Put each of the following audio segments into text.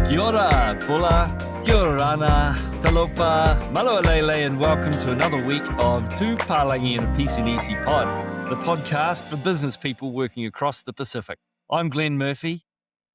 Kia ora, bula, yorana, talofa, maloalele, and welcome to another week of Two Palagi and Pisinisi Pod, the podcast for business people working across the Pacific. I'm Glenn Murphy,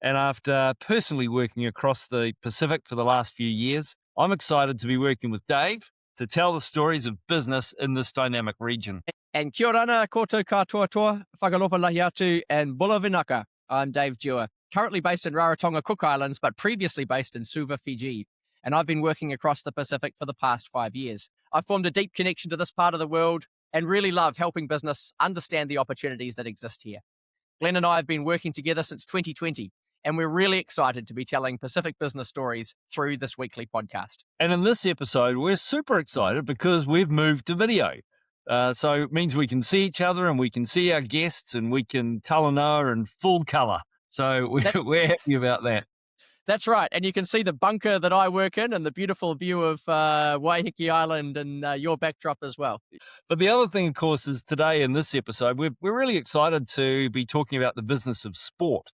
and after personally working across the Pacific for the last few years, I'm excited to be working with Dave to tell the stories of business in this dynamic region. And kia ora ana, koutou katoa, whakalofa lahi atu, and bula Vanuaca. I'm Dave Drua, currently based in Rarotonga, Cook Islands, but previously based in Suva, Fiji. And I've been working across the Pacific for the past 5 years. I've formed a deep connection to this part of the world and really love helping business understand the opportunities that exist here. Glenn and I have been working together since 2020, and we're really excited to be telling Pacific business stories through this weekly podcast. And in this episode, we're super excited because we've moved to video. So it means we can see each other and we can see our guests and we can talanoa in full colour. So we're happy about that. That's right. And you can see the bunker that I work in and the beautiful view of Waiheke Island and your backdrop as well. But the other thing, of course, is today in this episode, we're really excited to be talking about the business of sport.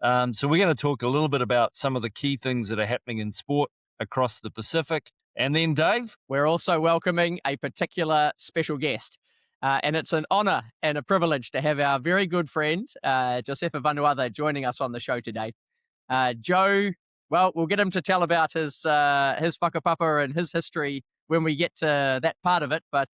So we're going to talk a little bit about some of the key things that are happening in sport across the Pacific. And then, Dave? We're also welcoming a particular special guest. And it's an honour and a privilege to have our very good friend, Josefa Vanuaca, joining us on the show today. Joe, well, we'll get him to tell about his whakapapa and his history when we get to that part of it. But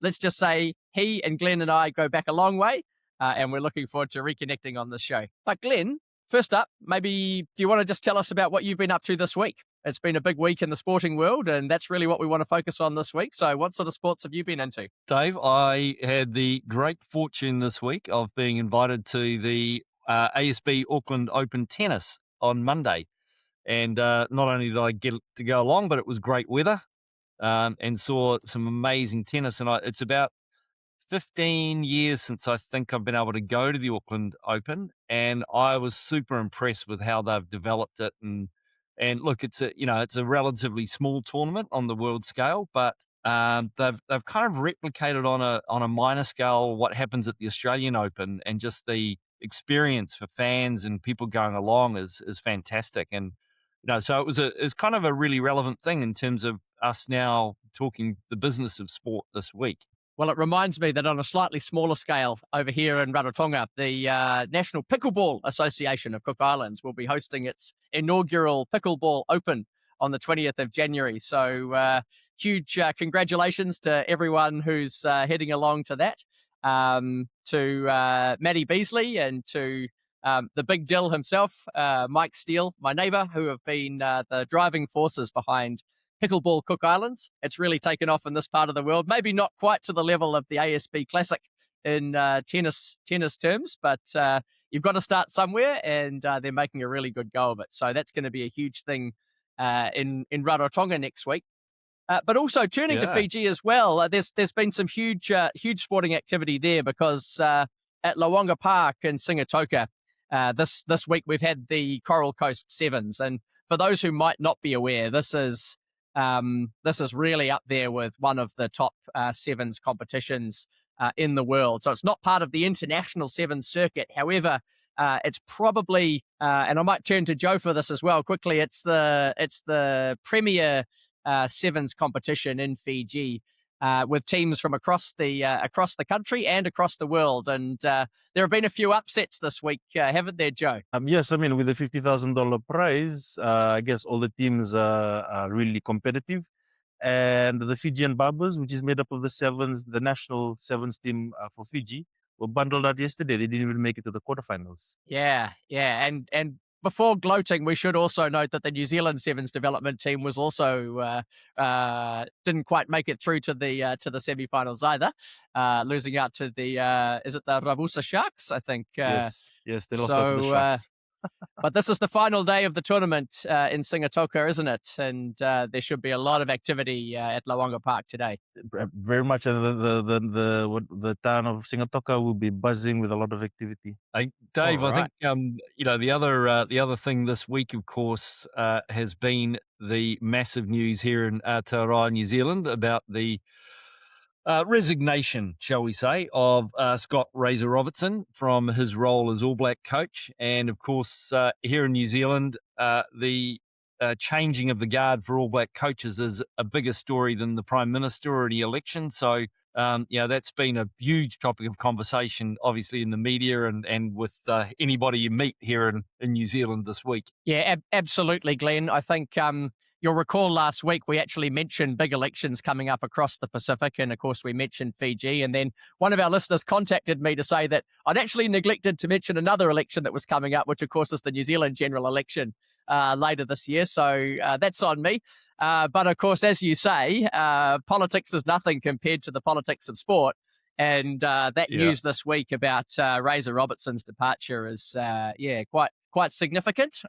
let's just say he and Glenn and I go back a long way, and we're looking forward to reconnecting on this show. But Glenn, first up, maybe do you want to just tell us about what you've been up to this week? It's been a big week in the sporting world, and that's really what we want to focus on this week. So what sort of sports have you been into? Dave, I had the great fortune this week of being invited to the ASB Auckland Open tennis on Monday. And not only did I get to go along, but it was great weather and saw some amazing tennis. And it's about 15 years since I think I've been able to go to the Auckland Open, and I was super impressed with how they've developed it. And look, it's a relatively small tournament on the world scale, but they've kind of replicated on a minor scale what happens at the Australian Open, and just the experience for fans and people going along is fantastic. And so it's kind of a really relevant thing in terms of us now talking the business of sport this week. Well, it reminds me that on a slightly smaller scale over here in Rarotonga, the National Pickleball Association of Cook Islands will be hosting its inaugural Pickleball Open on the 20th of January. So huge congratulations to everyone who's heading along to that, to Matty Beasley and to the big Dill himself, Mike Steele, my neighbour, who have been the driving forces behind Pickleball Cook Islands. It's really taken off in this part of the world. Maybe not quite to the level of the ASB Classic in tennis terms, but you've got to start somewhere, and they're making a really good go of it. So that's going to be a huge thing in Rarotonga next week. But also turning to Fiji as well, there's been some huge sporting activity there, because at Lawanga Park in Singatoka this week we've had the Coral Coast Sevens, and for those who might not be aware, this is really up there with one of the top sevens competitions in the world. So it's not part of the international sevens circuit. However, it's probably, and I might turn to Joe for this as well quickly, it's the premier sevens competition in Fiji, with teams from across the country and across the world. And there have been a few upsets this week, haven't there, Joe? Yes, I mean, with the $50,000 prize, I guess all the teams are really competitive. And the Fijian Barbers, which is made up of the national sevens team for Fiji, were bundled out yesterday. They didn't even make it to the quarterfinals. Yeah. And before gloating, we should also note that the New Zealand Sevens development team was also didn't quite make it through to the semi-finals either, losing out to the is it the Ravusa Sharks? I think. Yes, they lost out to the Sharks. But this is the final day of the tournament in Singatoka, isn't it? And there should be a lot of activity at Lawanga Park today. Very much. The town of Singatoka will be buzzing with a lot of activity. Dave, I think the other thing this week, of course, has been the massive news here in Aotearoa, New Zealand, about the resignation, shall we say, of Scott Robertson from his role as All Black coach. And of course, here in New Zealand, the changing of the guard for All Black coaches is a bigger story than the Prime Minister or the election. So, that's been a huge topic of conversation, obviously, in the media and with anybody you meet here in New Zealand this week. Yeah, absolutely, Glenn. I think you'll recall last week we actually mentioned big elections coming up across the Pacific, and of course we mentioned Fiji, and then one of our listeners contacted me to say that I'd actually neglected to mention another election that was coming up, which of course is the New Zealand general election later this year, so that's on me. But of course, as you say, politics is nothing compared to the politics of sport, and that news this week about Razor Robertson's departure is quite significant.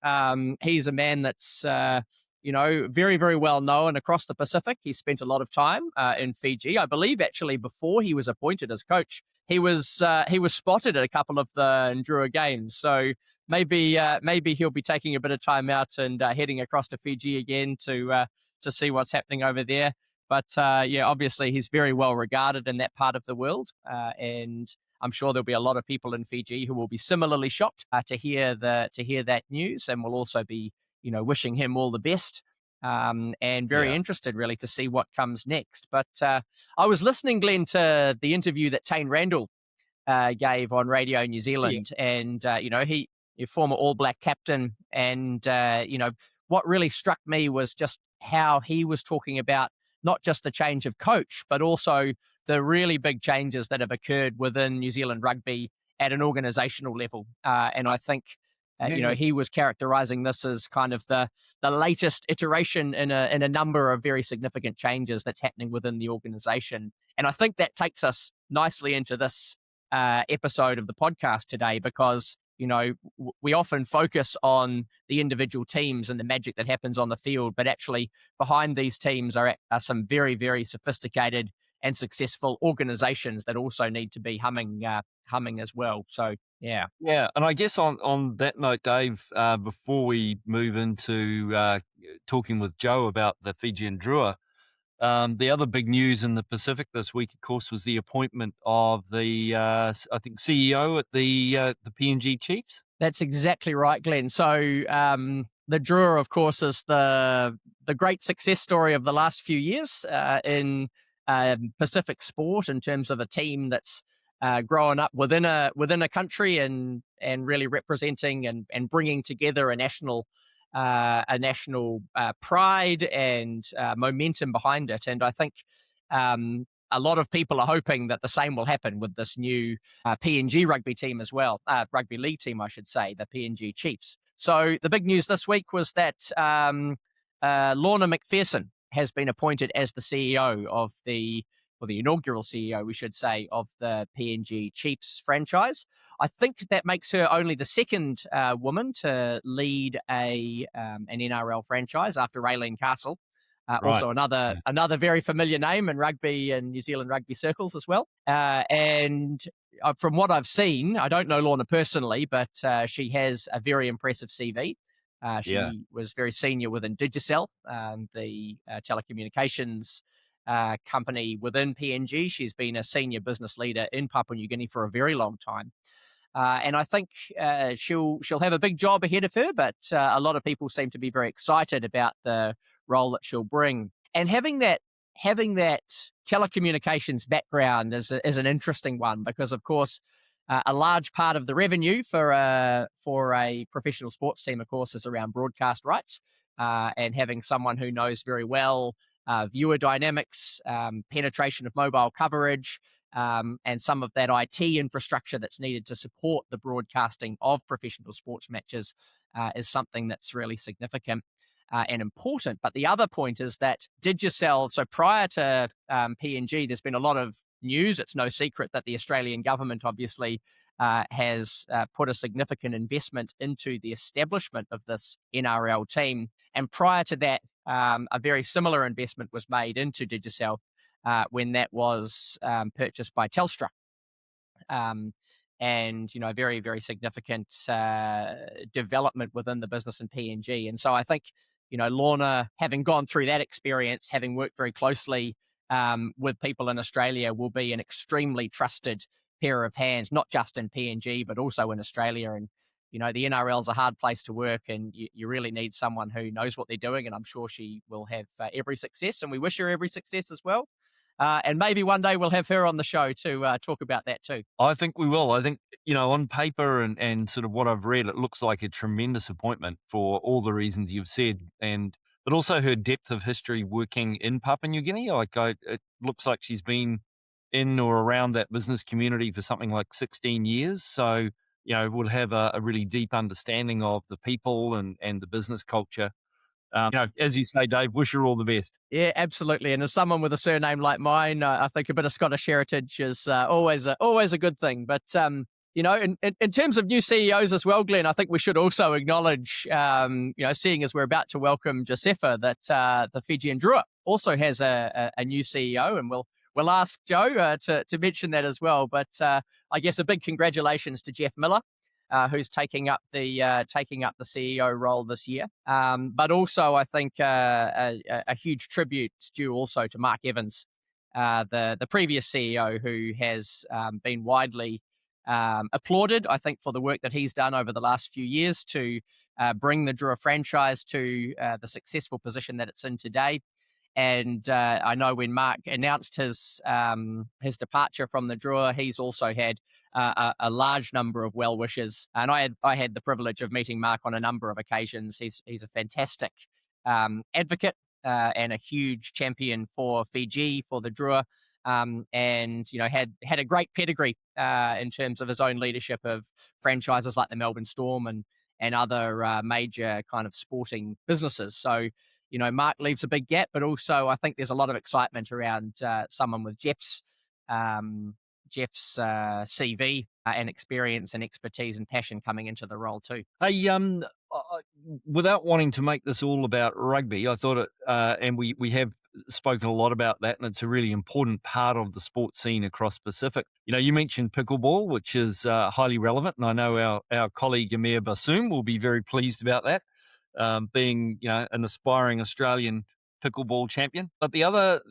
He's a man that's very, very well known across the Pacific. He spent a lot of time in Fiji. I believe actually before he was appointed as coach, he was spotted at a couple of the Drua games. So maybe he'll be taking a bit of time out and heading across to Fiji again to see what's happening over there. But obviously he's very well regarded in that part of the world, and I'm sure there'll be a lot of people in Fiji who will be similarly shocked to hear that news, and will also be wishing him all the best, and very interested really to see what comes next. But I was listening, Glenn, to the interview that Tane Randall gave on Radio New Zealand, and he former All Black captain, and what really struck me was just how he was talking about not just the change of coach, but also the really big changes that have occurred within New Zealand rugby at an organisational level, and I think he was characterising this as kind of the latest iteration in a number of very significant changes that's happening within the organisation. And I think that takes us nicely into this episode of the podcast today, because we often focus on the individual teams and the magic that happens on the field, but actually behind these teams are some very, very sophisticated and successful organisations that also need to be humming as well. So yeah, and I guess on that note, Dave, before we move into talking with Joe about the Fijian Drua, the other big news in the Pacific this week, of course, was the appointment of the CEO at the PNG Chiefs. That's exactly right, Glenn. So the Drua, of course, is the great success story of the last few years in Pacific sport, in terms of a team that's growing up within a country and really representing and bringing together a national pride and momentum behind it. And I think a lot of people are hoping that the same will happen with this new PNG rugby team as well, rugby league team, I should say, the PNG Chiefs. So the big news this week was that Lorna McPherson has been appointed as the CEO of the inaugural CEO, we should say, of the PNG Chiefs franchise. I think that makes her only the second woman to lead an NRL franchise after Raylene Castle. Right. Also another very familiar name in rugby and New Zealand rugby circles as well. And from what I've seen, I don't know Lorna personally, but she has a very impressive CV. She was very senior within Digicel, the telecommunications company within PNG. She's been a senior business leader in Papua New Guinea for a very long time. And I think she'll have a big job ahead of her, but a lot of people seem to be very excited about the role that she'll bring. And having that telecommunications background is an interesting one, because, of course, a large part of the revenue for a professional sports team, of course, is around broadcast rights, and having someone who knows very well viewer dynamics, penetration of mobile coverage, and some of that IT infrastructure that's needed to support the broadcasting of professional sports matches is something that's really significant and important. But the other point is that Digicel, so prior to PNG, there's been a lot of news. It's no secret that the Australian government obviously has put a significant investment into the establishment of this NRL team. And prior to that, a very similar investment was made into Digicel when that was purchased by Telstra. And, very, very significant development within the business in PNG. And so I think, Lorna, having gone through that experience, having worked very closely with people in Australia will be an extremely trusted pair of hands, not just in PNG, but also in Australia. And, the NRL is a hard place to work, and you really need someone who knows what they're doing. And I'm sure she will have every success, and we wish her every success as well. And maybe one day we'll have her on the show to talk about that too. I think we will. I think, on paper and sort of what I've read, it looks like a tremendous appointment for all the reasons you've said, but also her depth of history working in Papua New Guinea. It looks like she's been in or around that business community for something like 16 years. So, we'll have a really deep understanding of the people and the business culture. As you say, Dave, wish her all the best. Yeah, absolutely. And as someone with a surname like mine, I think a bit of Scottish heritage is always a good thing. But in terms of new CEOs as well, Glenn, I think we should also acknowledge, seeing as we're about to welcome Josefa, that the Fijian Drua also has a new CEO, and we'll ask Joe to mention that as well. But I guess a big congratulations to Jeff Miller, who's taking up the CEO role this year. But also, I think a huge tribute due also to Mark Evans, the previous CEO, who has been widely applauded, I think, for the work that he's done over the last few years to bring the Drua franchise to the successful position that it's in today. And I know when Mark announced his departure from the Drua, he's also had a large number of well wishers. And I had the privilege of meeting Mark on a number of occasions. He's a fantastic advocate and a huge champion for Fiji, for the Drua, and had a great pedigree in terms of his own leadership of franchises like the Melbourne Storm and other major kind of sporting businesses. So, Mark leaves a big gap, but also I think there's a lot of excitement around someone with Jeff's CV and experience and expertise and passion coming into the role too. Hey, without wanting to make this all about rugby, I thought it, and we have spoken a lot about that, and it's a really important part of the sports scene across Pacific. You mentioned pickleball, which is highly relevant, and I know our colleague Amir Bassoum will be very pleased about that. Being an aspiring Australian pickleball champion. But the other,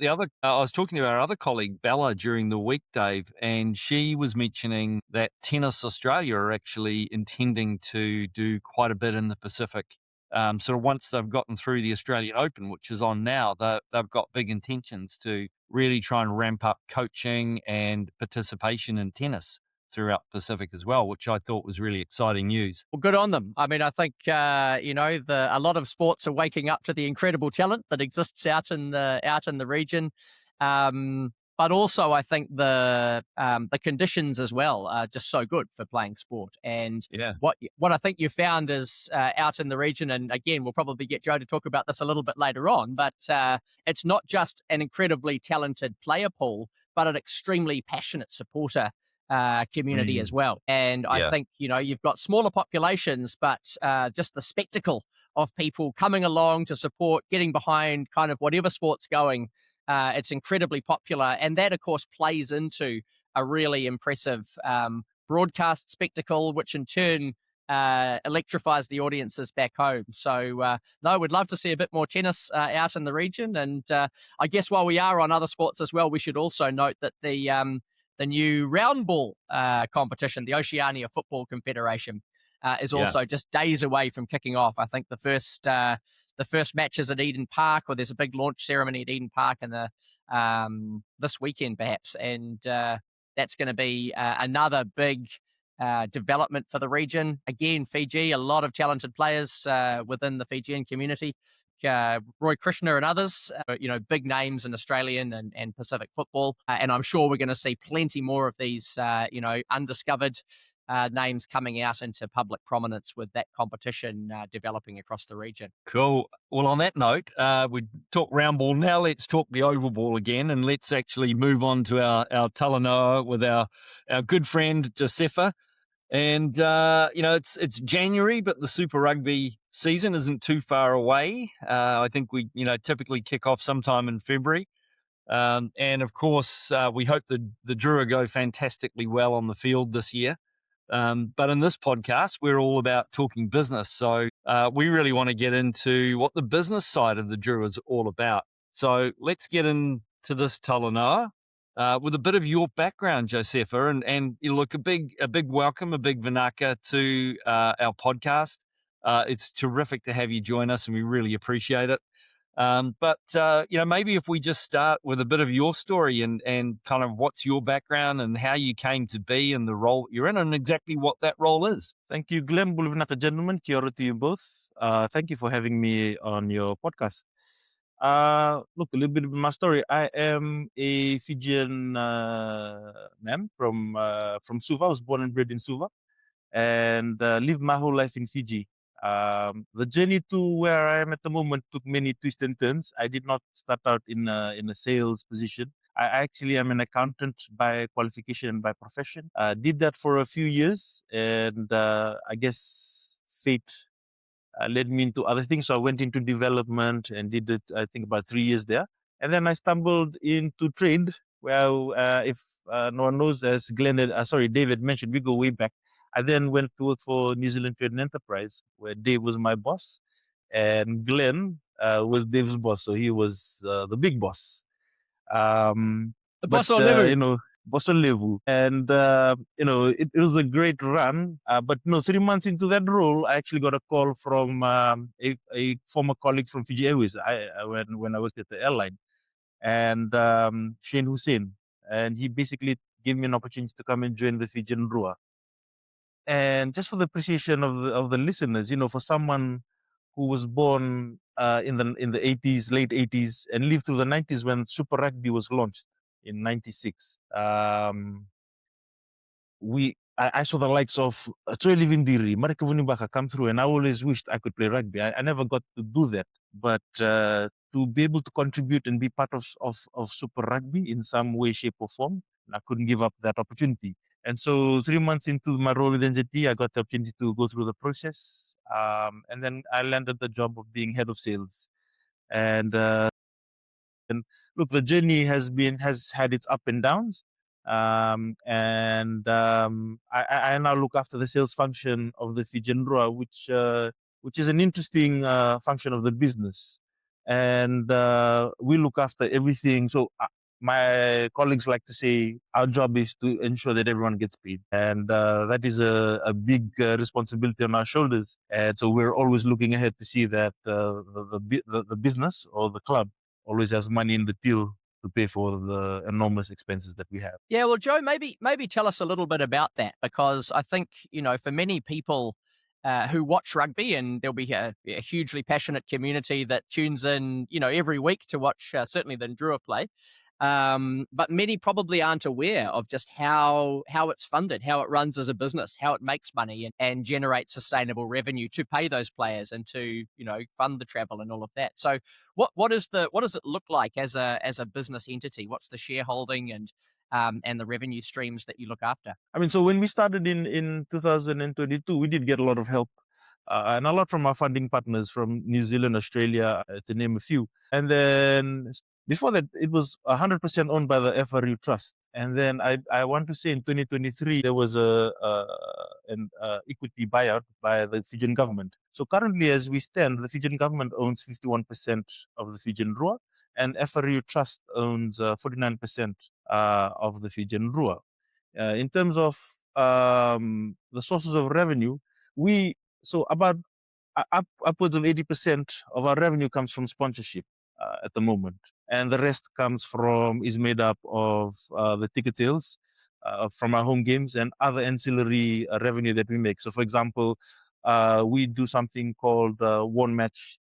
I was talking to our other colleague Bella during the week, Dave, and she was mentioning that Tennis Australia are actually intending to do quite a bit in the Pacific. Sort of once they've gotten through the Australian Open, which is on now, they've got big intentions to really try and ramp up coaching and participation in tennis throughout Pacific as well, which I thought was really exciting news. Well, good on them. I mean, I think a lot of sports are waking up to the incredible talent that exists out in the region, but also I think the conditions as well are just so good for playing sport. And what I think you found is out in the region, and again, we'll probably get Joe to talk about this a little bit later on, but it's not just an incredibly talented player pool, but an extremely passionate supporter community as well. And I think, you've got smaller populations, but just the spectacle of people coming along to support, getting behind kind of whatever sport's going, it's incredibly popular. And that, of course, plays into a really impressive broadcast spectacle, which in turn electrifies the audiences back home. So, no, we'd love to see a bit more tennis out in the region. And I guess while we are on other sports as well, we should also note that the new round ball competition, the Oceania Football Confederation, is also just days away from kicking off. I think the first match is at Eden Park, or there's a big launch ceremony at Eden Park in this weekend, perhaps. And that's going to be another big development for the region. Again, Fiji, a lot of talented players within the Fijian community. Roy Krishna and others, big names in Australian and Pacific football. And I'm sure we're going to see plenty more of these, undiscovered names coming out into public prominence with that competition developing across the region. Cool. Well, on that note, we talk round ball. Now let's talk the oval ball again, and let's actually move on to our talanoa with our good friend Josefa. And, it's January, but the Super Rugby season isn't too far away. I think we, typically kick off sometime in February. And, of course, we hope the Drua go fantastically well on the field this year. But in this podcast, we're all about talking business. So we really want to get into what the business side of the Drua is all about. So let's get into to this talanoa with a bit of your background, Josefa, and you look a big welcome, a big Vanuaca to our podcast. It's terrific to have you join us, and we really appreciate it. But maybe if we just start with a bit of your story and kind of what's your background and how you came to be in the role you're in and exactly what that role is. Thank you, Glen. Bulvinaka gentlemen. Kia ora to you both. Thank you for having me on your podcast. Look, a little bit of my story. I am a Fijian man from Suva. I was born and bred in Suva and lived my whole life in Fiji. The journey to where I am at the moment took many twists and turns. I did not start out in a sales position. I actually am an accountant by qualification and by profession. Did that for a few years, and I guess fate led me into other things. So I went into development and did it, I think, about 3 years there. And then I stumbled into trade, where if no one knows, as David mentioned, we go way back. I then went to work for New Zealand Trade and Enterprise, where Dave was my boss, and Glen was Dave's boss. So he was the big boss. The boss on level. Boss on level. And, it was a great run. But 3 months into that role, I actually got a call from a former colleague from Fiji Airways when I worked at the airline, and Shane Hussein. And he basically gave me an opportunity to come and join the Fijian Drua. And just for the appreciation of the listeners, for someone who was born in the 80s, late 80s, and lived through the 90s when Super Rugby was launched in 96. I saw the likes of Troy Livindiri, Marika Vunibaka come through, and I always wished I could play rugby. I never got to do that, but to be able to contribute and be part of Super Rugby in some way, shape, or form, I couldn't give up that opportunity. And so 3 months into my role with NZT, I got the opportunity to go through the process, and then I landed the job of being head of sales. And look, the journey has had its up and downs. I now look after the sales function of the Fijian Drua, which is an interesting function of the business. And we look after everything. So my colleagues like to say our job is to ensure that everyone gets paid. And that is a big responsibility on our shoulders. And so we're always looking ahead to see that the business or the club always has money in the till to pay for the enormous expenses that we have. Yeah, well, Joe, maybe tell us a little bit about that, because I think, for many people who watch rugby, and there'll be a hugely passionate community that tunes in, every week to watch certainly the Drua play. But many probably aren't aware of just how it's funded, how it runs as a business, how it makes money and generates sustainable revenue to pay those players and to fund the travel and all of that. So what does it look like as a business entity? What's the shareholding and the revenue streams that you look after? I mean, so when we started in 2022, we did get a lot of help. And a lot from our funding partners from New Zealand, Australia, to name a few. And then before that, it was 100% owned by the FRU Trust. And then I want to say in 2023, there was an equity buyout by the Fijian government. So currently, as we stand, the Fijian government owns 51% of the Fijian Drua, and FRU Trust owns 49% of the Fijian Drua. In terms of the sources of revenue, about upwards of 80% of our revenue comes from sponsorship at the moment, and the rest is made up of the ticket sales from our home games and other ancillary revenue that we make. So, for example, we do something called one match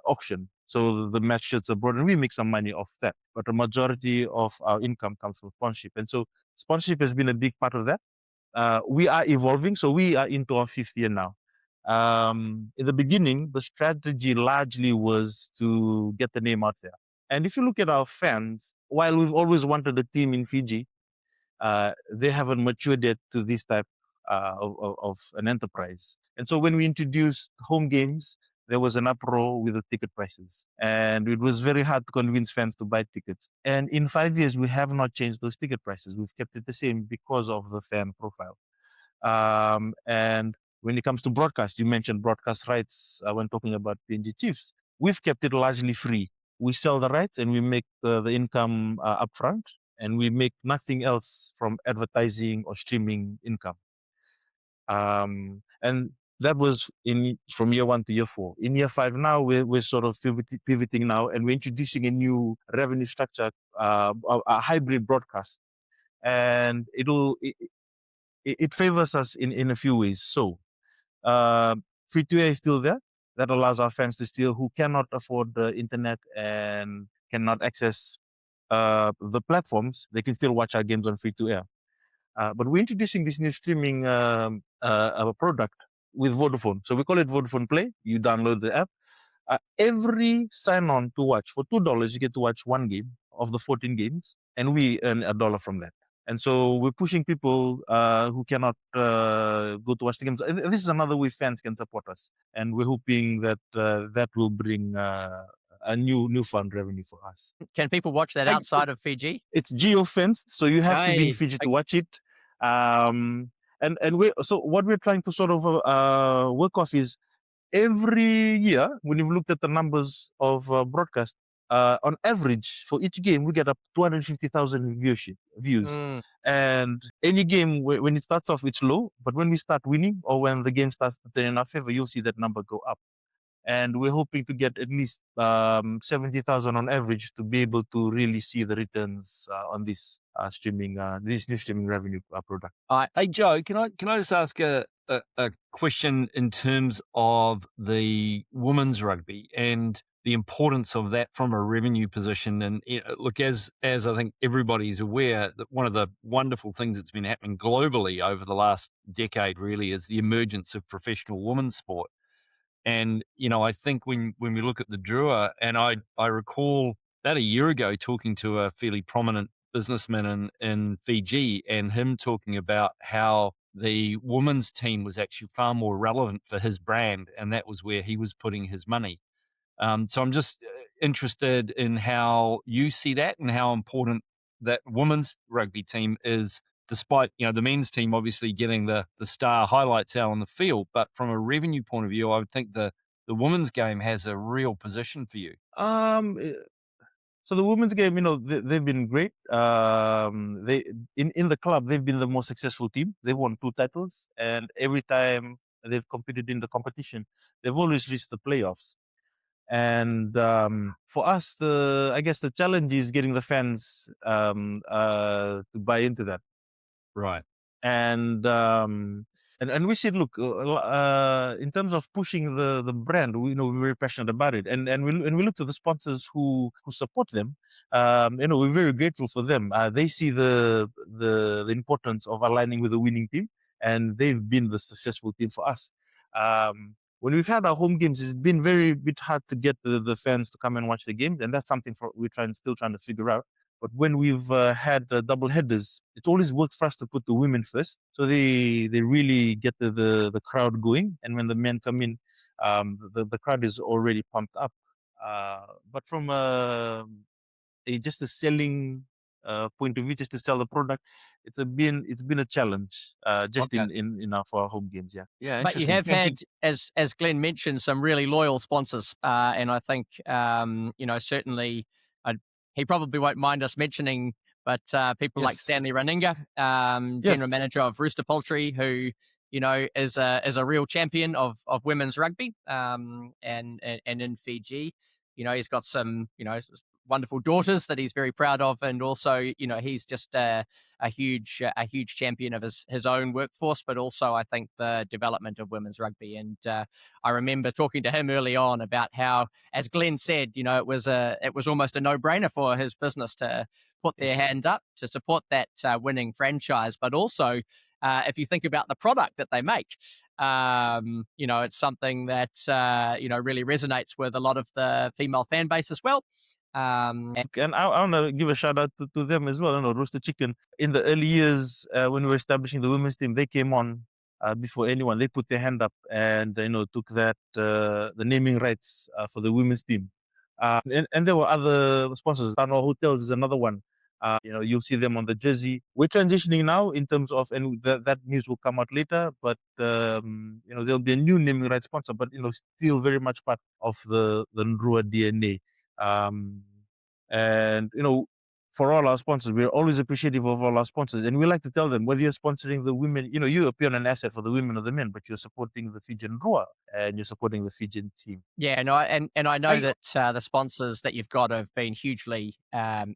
auction. So the match shirts abroad, and we make some money off that. But the majority of our income comes from sponsorship, and so sponsorship has been a big part of that. We are evolving, so we are into our 5th year now. In the beginning, the strategy largely was to get the name out there. And if you look at our fans, while we've always wanted a team in Fiji, they haven't matured yet to this type of an enterprise. And so when we introduced home games, there was an uproar with the ticket prices. And it was very hard to convince fans to buy tickets. And in 5 years, we have not changed those ticket prices. We've kept it the same because of the fan profile. And when it comes to broadcast, you mentioned broadcast rights when talking about PNG Chiefs. We've kept it largely free. we sell the rights and we make the income upfront, and we make nothing else from advertising or streaming income. And that was from year 1 to year 4. In year 5 now, we're sort of pivoting now, and we're introducing a new revenue structure, a hybrid broadcast, and it favors us in a few ways. So free to air is still there. That allows our fans to still, who cannot afford the internet and cannot access the platforms, they can still watch our games on free to air. But we're introducing this new streaming product with Vodafone. So we call it Vodafone Play. You download the app. Every sign-on to watch, for $2, you get to watch one game of the 14 games, and we earn $1 from that. And so we're pushing people who cannot go to watch the games. And this is another way fans can support us. And we're hoping that that will bring a new fund revenue for us. Can people watch that outside of Fiji? It's geo-fenced, so you have to be in Fiji to watch it. And so what we're trying to sort of work off is, every year, when you've looked at the numbers of broadcast, on average for each game, we get up 250,000 views. And any game, when it starts off, it's low, but when we start winning, or when the game starts to turn in our favor, you'll see that number go up. And we're hoping to get at least 70,000 on average to be able to really see the returns on this this new streaming revenue product. Hey Joe, can I just ask a question in terms of the women's rugby and the importance of that from a revenue position? And look, as I think everybody's aware, that one of the wonderful things that's been happening globally over the last decade really is the emergence of professional women's sport. And, I think when we look at the Drua, and I recall about a year ago talking to a fairly prominent businessman in Fiji, and him talking about how the women's team was actually far more relevant for his brand, and that was where he was putting his money. So I'm just interested in how you see that and how important that women's rugby team is, despite, the men's team obviously getting the star highlights out on the field. But from a revenue point of view, I would think the women's game has a real position for you. So the women's game, they've been great. They in the club, they've been the most successful team. They've won 2 titles, and every time they've competed in the competition, they've always reached the playoffs. And for us, I guess the challenge is getting the fans to buy into that. Right. And we said, look, in terms of pushing the brand, we're very passionate about it, and we look to the sponsors who support them. We're very grateful for them. They see the importance of aligning with a winning team, and they've been the successful team for us. When we've had our home games, it's been very bit hard to get the fans to come and watch the games, and that's something we're still trying to figure out. But when we've had double headers, it's always worked for us to put the women first, so they really get the crowd going. And when the men come in, the crowd is already pumped up. But from just a selling point of view, just to sell the product, it's been a challenge just for our home games. Yeah. But you have had, as Glenn mentioned, some really loyal sponsors, and I think certainly he probably won't mind us mentioning, but people like Stanley Raninga, general manager of Rooster Poultry, who is a real champion of women's rugby, and in Fiji, he's got some wonderful daughters that he's very proud of, and also he's just a huge champion of his own workforce, but also I think the development of women's rugby. And I remember talking to him early on about how, as Glenn said, it was almost a no-brainer for his business to put their hand up to support that winning franchise, but also if you think about the product that they make, it's something that really resonates with a lot of the female fan base as well. And I want to give a shout out to them as well. Rooster Chicken, in the early years when we were establishing the women's team, they came on before anyone. They put their hand up and took that the naming rights for the women's team. And there were other sponsors. Town Hall Hotels is another one. You'll see them on the jersey. We're transitioning now in terms of, and that news will come out later, but there'll be a new naming rights sponsor, but still very much part of the Drua DNA. Um, and for all our sponsors, we're always appreciative of all our sponsors, and we like to tell them, whether you're sponsoring the women, you appear on an asset for the women or the men, but you're supporting the Fijian Drua and you're supporting the Fijian team. Yeah, and I know Hey, that the sponsors that you've got have been hugely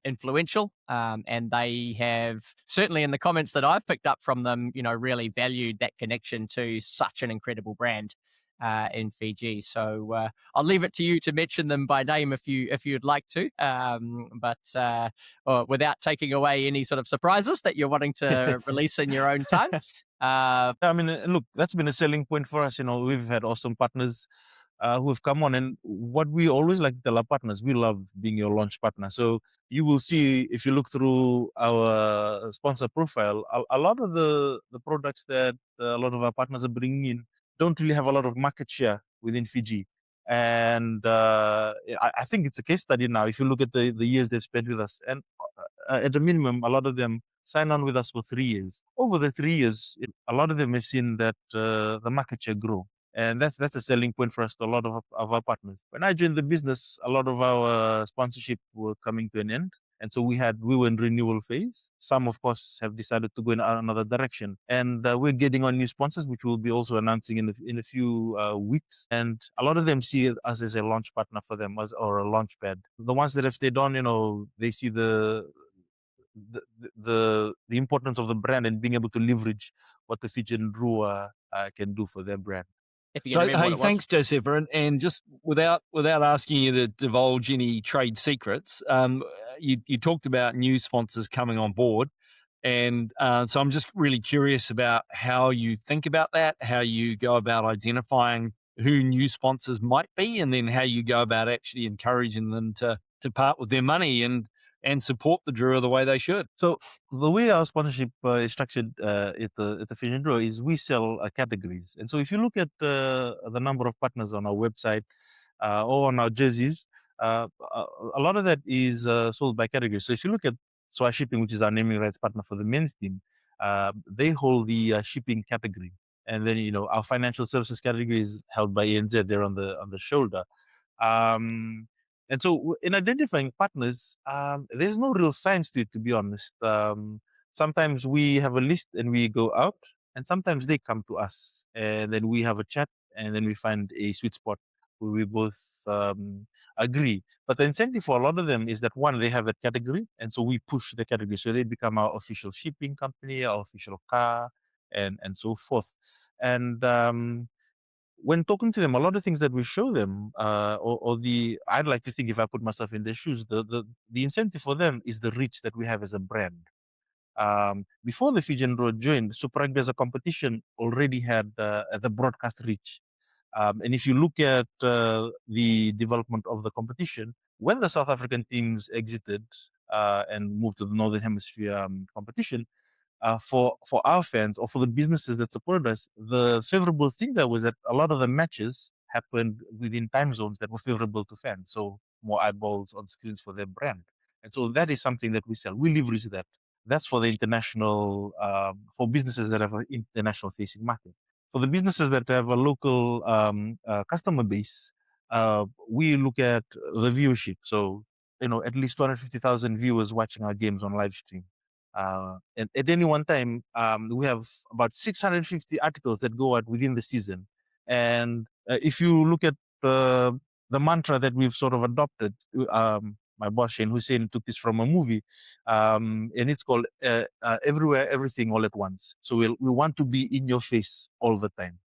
influential, and they have, certainly in the comments that I've picked up from them, really valued that connection to such an incredible brand in Fiji. So I'll leave it to you to mention them by name if you'd like to, but without taking away any sort of surprises that you're wanting to release in your own time. I mean, look, that's been a selling point for us. We've had awesome partners who have come on, and what we always like to tell our partners, we love being your launch partner. So you will see, if you look through our sponsor profile, a lot of the products that a lot of our partners are bringing in don't really have a lot of market share within Fiji. And I think it's a case study now. If you look at the years they've spent with us, and at a minimum, a lot of them sign on with us for 3 years. Over the 3 years, a lot of them have seen that the market share grow. And that's a selling point for us to a lot of our partners. When I joined the business, a lot of our sponsorship were coming to an end. And so we were in renewal phase. Some, of course, have decided to go in another direction. And we're getting on new sponsors, which we'll be also announcing in a few weeks. And a lot of them see us as a launch partner for them, or a launch pad. The ones that have stayed on, they see the importance of the brand and being able to leverage what the Fijian Drua can do for their brand. If you can so, remember what hey, it was. thanks, Josefa. And just without asking you to divulge any trade secrets, you talked about new sponsors coming on board. And so I'm just really curious about how you think about that, how you go about identifying who new sponsors might be, and then how you go about actually encouraging them to part with their money and support the Drua the way they should. So the way our sponsorship is structured at the Fijian Drua is we sell categories. And so if you look at the number of partners on our website or on our jerseys, a lot of that is sold by category. So if you look at Swa Shipping, which is our naming rights partner for the men's team, they hold the shipping category. And then, our financial services category is held by ANZ. They're on the shoulder. And so in identifying partners, there's no real science to it, to be honest. Sometimes we have a list and we go out, and sometimes they come to us, and then we have a chat, and then we find a sweet spot where we both agree. But the incentive for a lot of them is that, one, they have a category, and so we push the category. So they become our official shipping company, our official car, and so forth. And when talking to them, a lot of things that we show them, I'd like to think, if I put myself in their shoes, the incentive for them is the reach that we have as a brand. Before the Fijian Road joined, Super Rugby as a competition already had the broadcast reach. And if you look at the development of the competition, when the South African teams exited and moved to the Northern Hemisphere competition, for our fans, or for the businesses that supported us, the favorable thing there was that a lot of the matches happened within time zones that were favorable to fans. So more eyeballs on screens for their brand. And so that is something that we sell. We leverage that. That's for the international, for businesses that have an international facing market. For the businesses that have a local customer base, we look at the viewership. So, at least 250,000 viewers watching our games on live stream. And at any one time, we have about 650 articles that go out within the season. And if you look at the mantra that we've sort of adopted, my boss Shane Hussein took this from a movie, and it's called Everywhere, Everything, All at Once. So we want to be in your face all the time.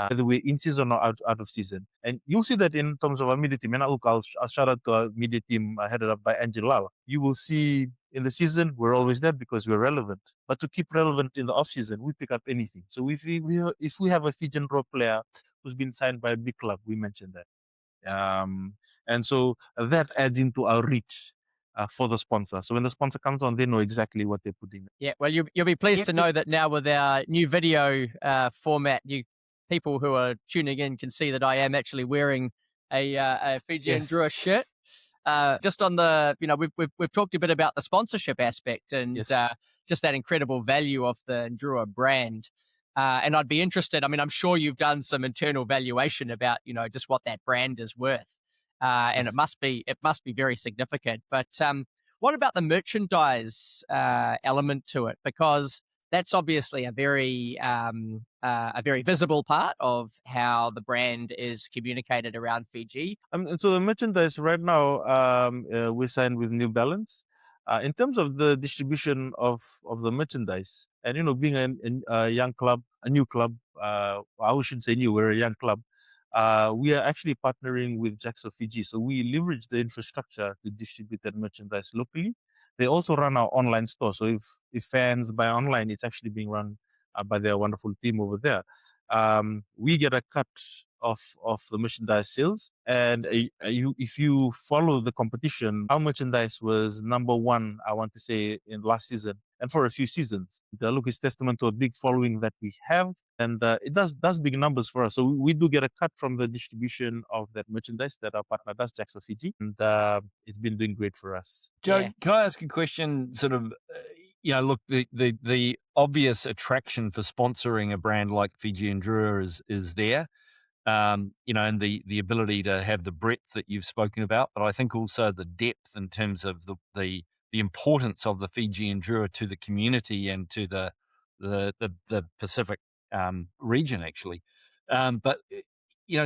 Whether we're in season or out of season. And you'll see that in terms of our media team. And I'll shout out to our media team headed up by Angel Lal. You will see in the season, we're always there because we're relevant. But to keep relevant in the off season, we pick up anything. So if we have a Fijian Raw player who's been signed by a big club, we mention that. And so that adds into our reach for the sponsor. So when the sponsor comes on, they know exactly what they're putting. Yeah, well, you'll be pleased to know that now with our new video format, people who are tuning in can see that I am actually wearing a Fijian Drua shirt. Just on the, we've talked a bit about the sponsorship aspect and just that incredible value of the Drua brand. And I'd be interested, I'm sure you've done some internal valuation about, just what that brand is worth. and Yes. it must be very significant. But what about the merchandise element to it? Because that's obviously a very visible part of how the brand is communicated around Fiji. And so the merchandise right now, we signed with New Balance. In terms of the distribution of the merchandise, and being a young club, a new club, I shouldn't say new, we're a young club. We are actually partnering with Jaxo Fiji, so we leverage the infrastructure to distribute that merchandise locally. They also run our online store, so if fans buy online, it's actually being run by their wonderful team over there. We get a cut of the merchandise sales, and if you follow the competition, our merchandise was number one, I want to say, in last season and for a few seasons. Look, it's testament to a big following that we have, and it does big numbers for us. So we do get a cut from the distribution of that merchandise that our partner does, Jaxo Fiji, and it's been doing great for us. Joe, Yeah. can I ask a question? Sort of, look, the obvious attraction for sponsoring a brand like Fiji and Drua is there, and the ability to have the breadth that you've spoken about, but I think also the depth in terms of the importance of the Fiji and Drua to the community and to the Pacific region, actually. But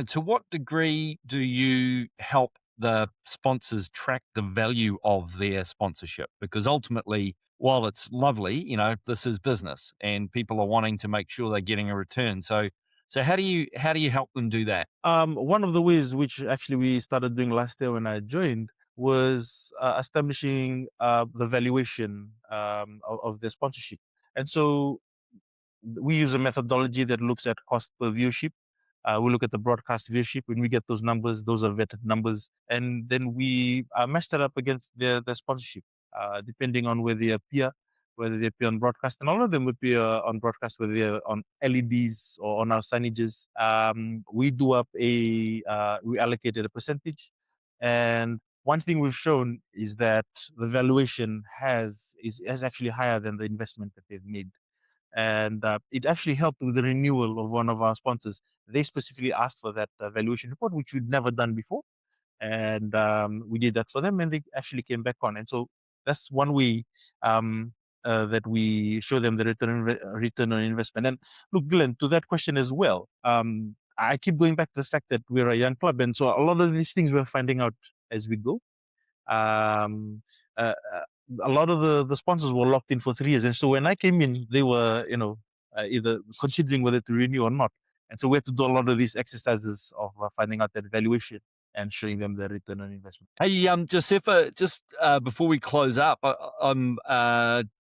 to what degree do you help the sponsors track the value of their sponsorship? Because ultimately, while it's lovely, this is business and people are wanting to make sure they're getting a return. So how do you help them do that? One of the ways which actually we started doing last year when I joined was establishing the valuation of the sponsorship. And so we use a methodology that looks at cost per viewership. We look at the broadcast viewership. When we get those numbers, those are vetted numbers. And then we match that up against their sponsorship, depending on where they appear, whether they appear on broadcast. And all of them would be on broadcast, whether they're on LEDs or on our signages. We allocated a percentage. And one thing we've shown is that the valuation is actually higher than the investment that they've made. And it actually helped with the renewal of one of our sponsors. They specifically asked for that valuation report, which we'd never done before, and we did that for them, and they actually came back on. And so that's one way that we show them the return on investment. And look, Glenn, to that question as well, I keep going back to the fact that we're a young club, and so a lot of these things we're finding out as we go. Um, a lot of the sponsors were locked in for 3 years, and so when I came in, they were either considering whether to renew or not, and so we had to do a lot of these exercises of finding out that valuation and showing them the return on investment. Hey, Josefa, just before we close up,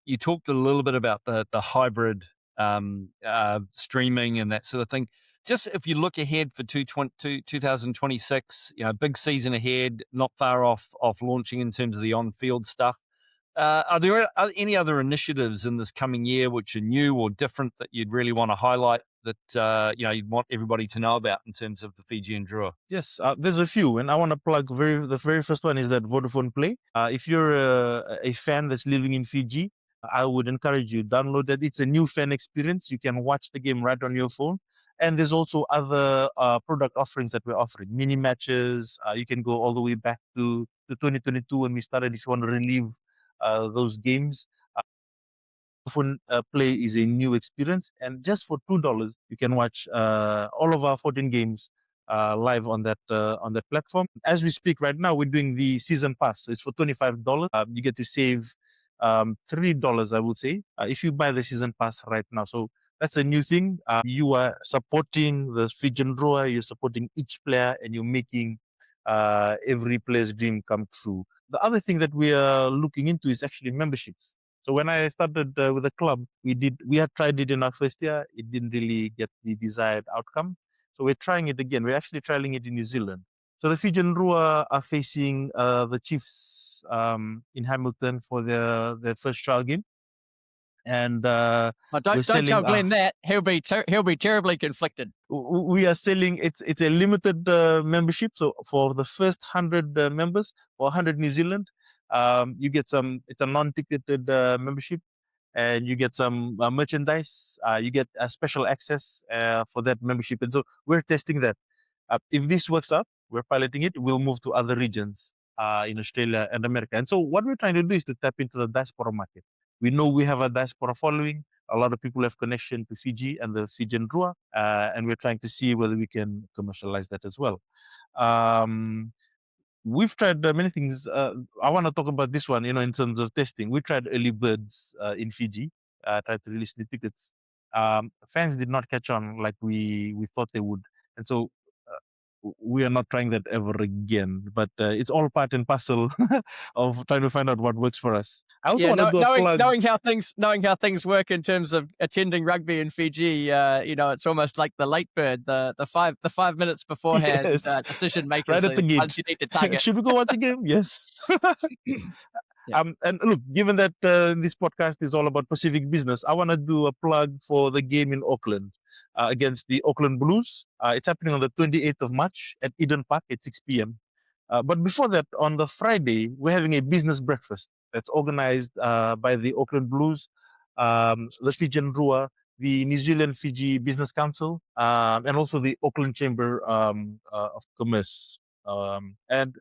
you talked a little bit about the hybrid streaming and that sort of thing. Just if you look ahead for 2026, big season ahead, not far off launching in terms of the on-field stuff. Are there any other initiatives in this coming year which are new or different that you'd really want to highlight that you'd want everybody to know about in terms of the Fiji and Drua? Yes, there's a few, and I want to plug the very first one is that Vodafone Play. If you're a fan that's living in Fiji, I would encourage you download that. It's a new fan experience. You can watch the game right on your phone. And there's also other product offerings that we're offering. Mini matches. You can go all the way back to 2022 when we started. If you want to relive those games, Vodafone Play is a new experience. And just for $2, you can watch all of our 14 games live on that platform. As we speak right now, we're doing the season pass. So it's for $25. You get to save $3, I would say, if you buy the season pass right now. So that's a new thing. You are supporting the Fijian Drua, you're supporting each player, and you're making every player's dream come true. The other thing that we are looking into is actually memberships. So when I started with the club, we had tried it in our first year. It didn't really get the desired outcome. So we're trying it again. We're actually trialing it in New Zealand. So the Fijian Drua are facing the Chiefs in Hamilton for their first trial game. And don't tell Glenn that. He'll be terribly conflicted. We are selling, it's a limited membership. So for the first 100 members, or 100 New Zealand, you get it's a non-ticketed membership, and you get some merchandise. You get a special access for that membership. And so we're testing that. If this works out, we're piloting it. We'll move to other regions in Australia and America. And so what we're trying to do is to tap into the diaspora market. We know we have a diaspora following. A lot of people have connection to Fiji and the Fijian Drua, and we're trying to see whether we can commercialize that as well. We've tried many things. I want to talk about this one, in terms of testing. We tried early birds in Fiji, tried to release the tickets. Fans did not catch on like we thought they would. And so we are not trying that ever again, but it's all part and parcel of trying to find out what works for us. I also want to do a plug. Knowing how things work in terms of attending rugby in Fiji, it's almost like the late bird, the 5 minutes beforehand decision makers. Right at the gate. You need to target. Should we go watch a game? Yes. Yeah. And look, given that this podcast is all about Pacific business, I want to do a plug for the game in Auckland against the Auckland Blues. It's happening on the 28th of March at Eden Park at 6 p.m. But before that, on the Friday, we're having a business breakfast that's organized by the Auckland Blues, the Fijian Drua, the New Zealand Fiji Business Council, and also the Auckland Chamber of Commerce. And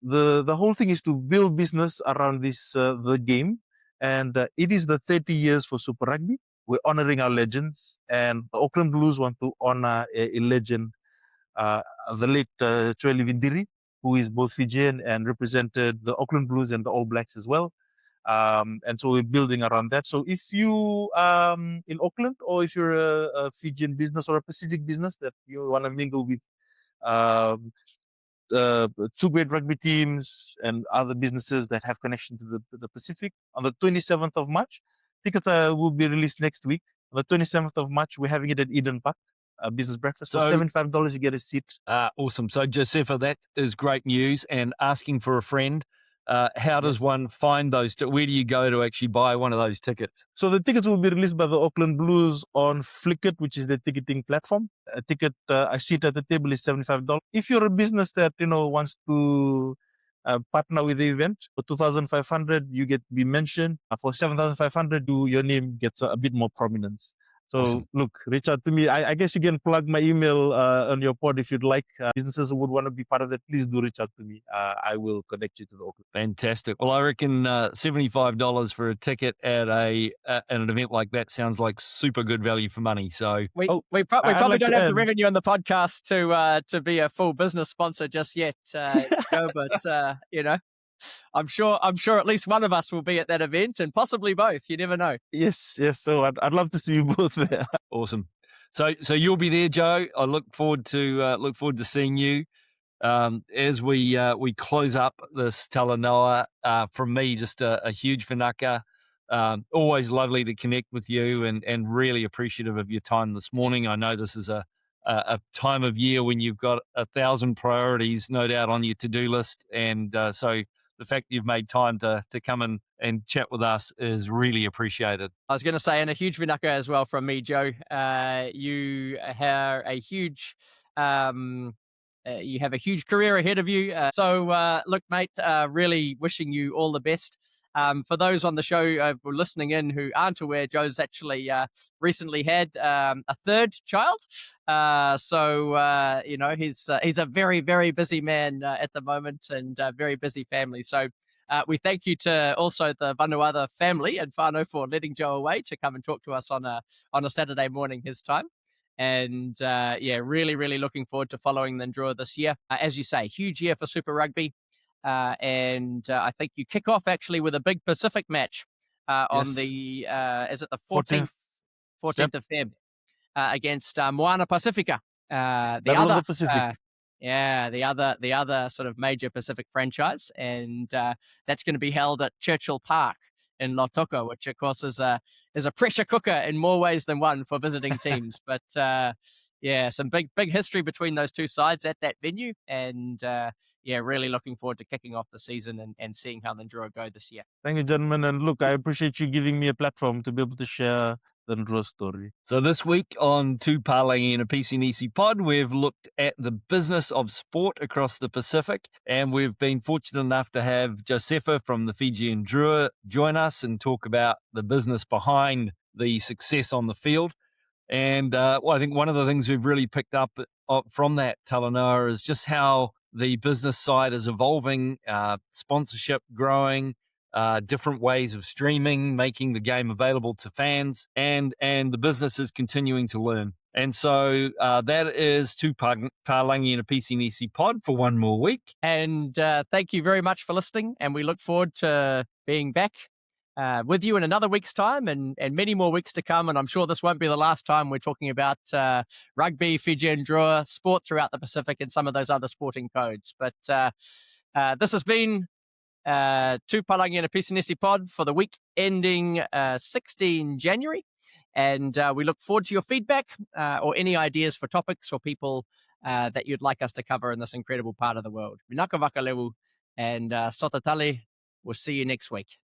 the whole thing is to build business around this the game, and it is the 30 years for Super Rugby. We're honoring our legends, and the Auckland Blues want to honor a legend, the late Choeli Vindiri, who is both Fijian and represented the Auckland Blues and the All Blacks as well. And so we're building around that. So if you in Auckland, or if you're a Fijian business or a Pacific business that you want to mingle with two great rugby teams and other businesses that have connection to the Pacific, on the 27th of March, tickets will be released next week. On the 27th of March, we're having it at Eden Park, business breakfast. So $75, you get a seat. Awesome. So Josefa, that is great news. And asking for a friend, how does one find those? Where do you go to actually buy one of those tickets? So the tickets will be released by the Auckland Blues on Flickr, which is the ticketing platform. A ticket, a seat at the table is $75. If you're a business that wants to partner with the event, for $2,500 you get to be mentioned. For $7,500, your name gets a bit more prominence. So awesome. Look, reach out to me. I guess you can plug my email on your pod if you'd like. Businesses who would want to be part of that, please do reach out to me. I will connect you to the Auckland. Fantastic. Well, I reckon $75 for a ticket at an event like that sounds like super good value for money. So we probably don't have the revenue on the podcast to be a full business sponsor just yet, but I'm sure at least one of us will be at that event, and possibly both. You never know. Yes. So I'd love to see you both there. Awesome. So you'll be there, Joe. I look forward to seeing you. As we close up this talanoa, from me, just a huge whanaka. Always lovely to connect with you, and really appreciative of your time this morning. I know this is a time of year when you've got 1,000 priorities, no doubt, on your to-do list, and so the fact that you've made time to come and chat with us is really appreciated. I was going to say, and a huge whanaka as well from me, Joe. You have a huge career ahead of you. So look, mate, really wishing you all the best. For those on the show listening in who aren't aware, Joe's actually recently had a third child. So he's a very, very busy man at the moment, and a very busy family. So we thank you to also the Vanuaca family and whānau for letting Joe away to come and talk to us on a Saturday morning his time. And really, really looking forward to following the Drua this year. As you say, huge year for Super Rugby. And I think you kick off actually with a big Pacific match on the is it the 14th of Feb against Moana Pacifica, the other Pacific. The other sort of major Pacific franchise, and that's going to be held at Churchill Park in Rarotonga, which of course is a pressure cooker in more ways than one for visiting teams. But some big history between those two sides at that venue, and really looking forward to kicking off the season and seeing how the Drua go this year. Thank you, gentlemen, and look, I appreciate you giving me a platform to be able to share the Drua story. So this week on Two Palagi and a Pisinisi Pod, we've looked at the business of sport across the Pacific, and we've been fortunate enough to have Josefa from the Fijian Drua join us and talk about the business behind the success on the field. And I think one of the things we've really picked up from that talanoa is just how the business side is evolving, sponsorship growing, different ways of streaming, making the game available to fans, and the business is continuing to learn. And so that is Two Palagi and a Pisinisi Pod for one more week. And thank you very much for listening. And we look forward to being back with you in another week's time and many more weeks to come. And I'm sure this won't be the last time we're talking about rugby, Fiji and Drua, sport throughout the Pacific and some of those other sporting codes. But this has been Two Palagi and a Pisinisi Pod for the week ending 16 January. And we look forward to your feedback or any ideas for topics or people that you'd like us to cover in this incredible part of the world. Minaka waka lewu and Sotatale. We'll see you next week.